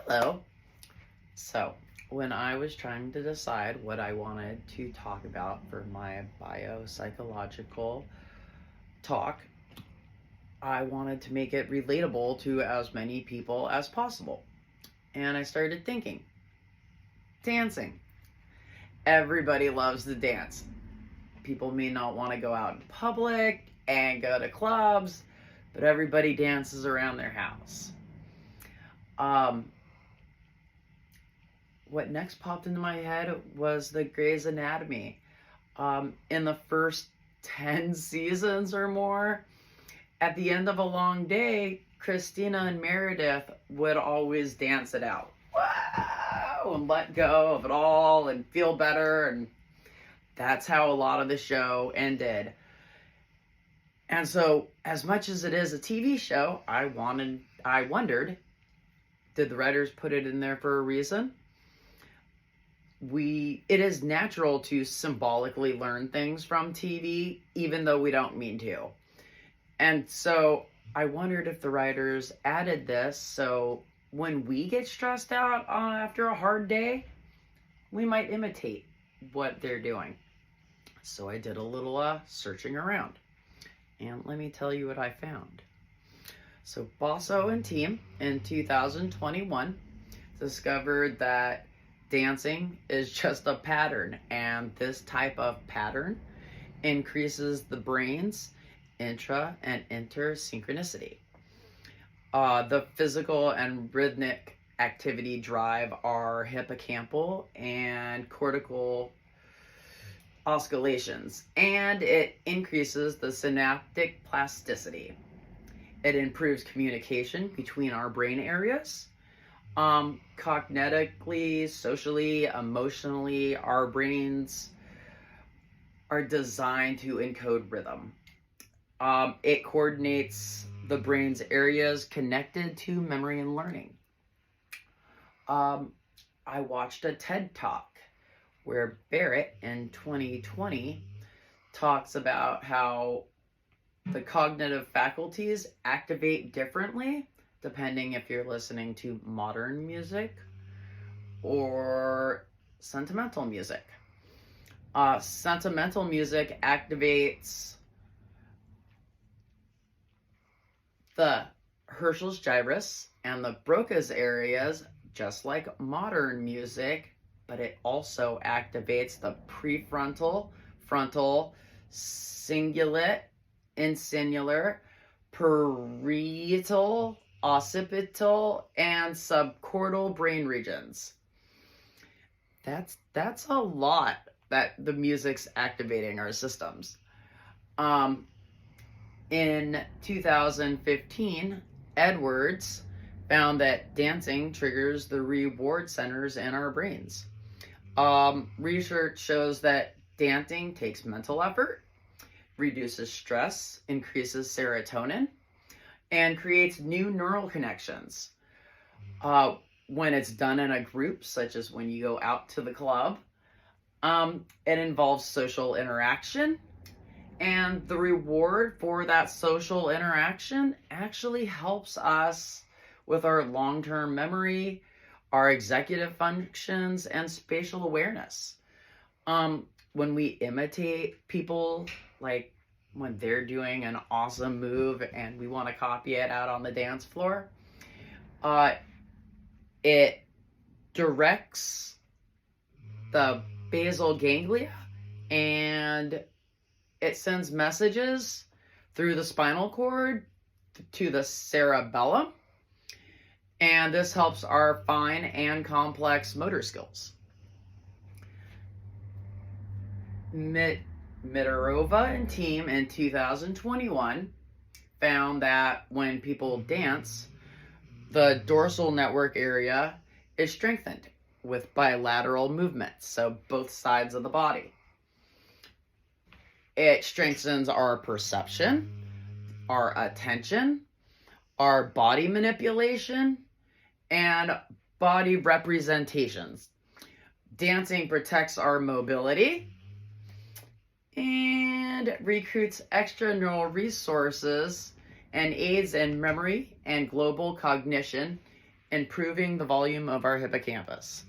Hello. So, when I was trying to decide what I wanted to talk about for my biopsychological talk, I wanted to make it relatable to as many people as possible. And I started thinking dancing. Everybody loves to dance. People may not want to go out in public and go to clubs, but everybody dances around their house. Um, what next popped into my head was the Grey's Anatomy. In the first 10 seasons or more, at the end of a long day, Christina and Meredith would always dance it out. Wow! And let go of it all and feel better. And that's how a lot of the show ended. And so, as much as it is a TV show, I wondered, did the writers put it in there for a reason? It is natural to symbolically learn things from TV, even though we don't mean to. And so I wondered if the writers added this so when we get stressed out after a hard day, we might imitate what they're doing. So I did a little searching around. And let me tell you what I found. So Bosso and team in 2021 discovered that dancing is just a pattern, and this type of pattern increases the brain's intra and intersynchronicity. The physical and rhythmic activity drive our hippocampal and cortical oscillations, and it increases the synaptic plasticity. It improves communication between our brain areas. Cognitively, socially, emotionally, our brains are designed to encode rhythm. It coordinates the brain's areas connected to memory and learning. I watched a TED Talk where Barrett in 2020 talks about how the cognitive faculties activate differently depending if you're listening to modern music or sentimental music. Sentimental music activates the Herschel's gyrus and the Broca's areas, just like modern music, but it also activates the prefrontal, frontal, cingulate, insular, parietal, occipital, and subcortical brain regions. That's a lot that the music's activating our systems. In 2015, Edwards found that dancing triggers the reward centers in our brains. Research shows that dancing takes mental effort, reduces stress, increases serotonin, and creates new neural connections. When it's done in a group, such as when you go out to the club, it involves social interaction, and the reward for that social interaction actually helps us with our long-term memory, our executive functions, and spatial awareness. When we imitate people, like when they're doing an awesome move and we want to copy it out on the dance floor, it directs the basal ganglia and it sends messages through the spinal cord to the cerebellum, and this helps our fine and complex motor skills. Mitarova and team in 2021 found that when people dance, the dorsal network area is strengthened with bilateral movements, so both sides of the body. It strengthens our perception, our attention, our body manipulation, and body representations. Dancing protects our mobility and recruits extra neural resources and aids in memory and global cognition improving the volume of our hippocampus.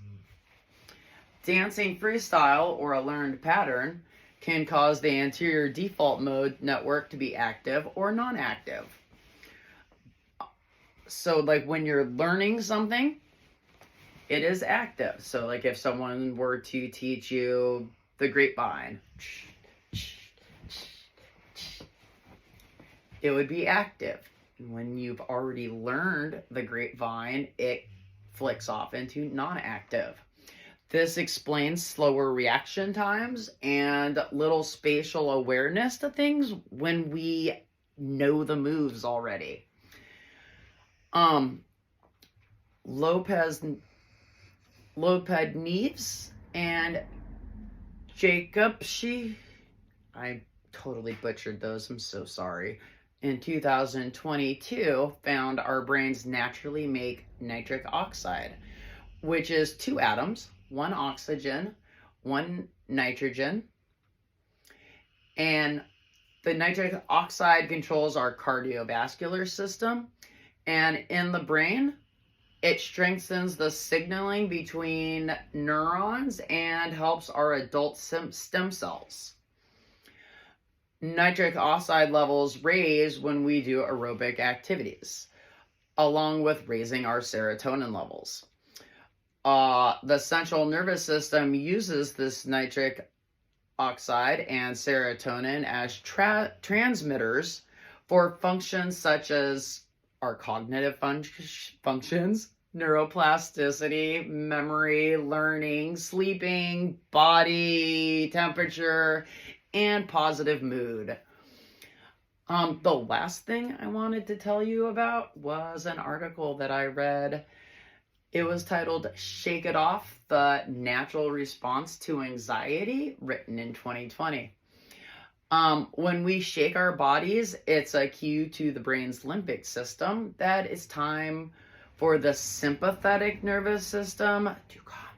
Dancing freestyle, or a learned pattern, can cause the anterior default mode network to be active or non-active. So like when you're learning something, it is active. So like if someone were to teach you the grapevine, it would be active. When you've already learned the grapevine, it flicks off into non-active. This explains slower reaction times and little spatial awareness to things when we know the moves already. Lopez Neves and Jacobschi, I totally butchered those, I'm so sorry, in 2022 found our brains naturally make nitric oxide, which is 2 atoms, 1 oxygen, 1 nitrogen, and the nitric oxide controls our cardiovascular system, and in the brain, it strengthens the signaling between neurons and helps our adult stem cells. Nitric oxide levels raise when we do aerobic activities, along with raising our serotonin levels. The central nervous system uses this nitric oxide and serotonin as transmitters for functions such as our cognitive functions, neuroplasticity, memory, learning, sleeping, body temperature, and positive mood. The last thing I wanted to tell you about was an article that I read. It was titled "Shake It Off, the Natural Response to Anxiety," written in 2020. When we shake our bodies, it's a cue to the brain's limbic system that it's time for the sympathetic nervous system to calm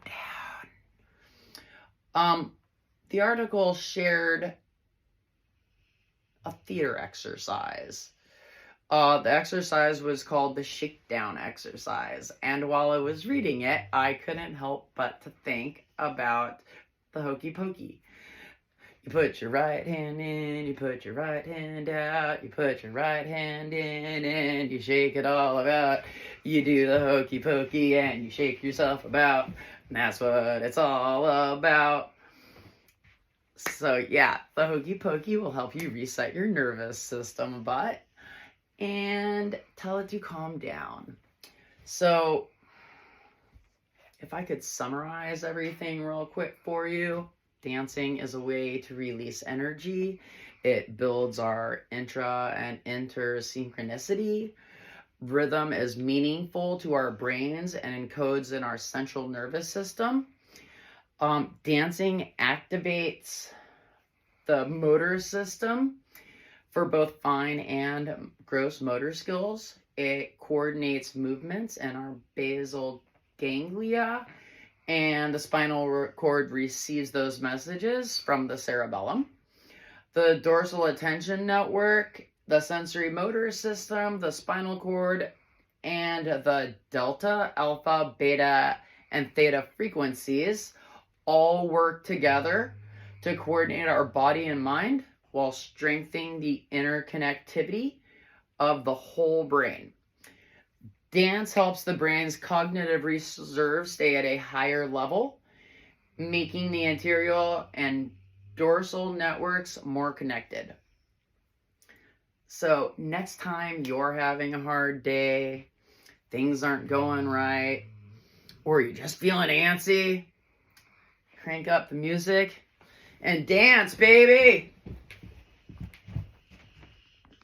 down. The article shared a theater exercise. The exercise was called the shakedown exercise, and while I was reading it, I couldn't help but to think about the hokey pokey. You put your right hand in, you put your right hand out, you put your right hand in, and you shake it all about. You do the hokey pokey and you shake yourself about, and that's what it's all about. So yeah, the hokey pokey will help you reset your nervous system a bit and tell it to calm down. So if I could summarize everything real quick for you, dancing is a way to release energy. It builds our intra and intersynchronicity. Rhythm is meaningful to our brains and encodes in our central nervous system. Dancing activates the motor system for both fine and gross motor skills. It coordinates movements in our basal ganglia, and the spinal cord receives those messages from the cerebellum. The dorsal attention network, the sensory motor system, the spinal cord, and the delta, alpha, beta, and theta frequencies all work together to coordinate our body and mind while strengthening the interconnectivity of the whole brain. Dance helps the brain's cognitive reserve stay at a higher level, making the anterior and dorsal networks more connected. So next time you're having a hard day, things aren't going right, or you're just feeling antsy, crank up the music and dance, baby!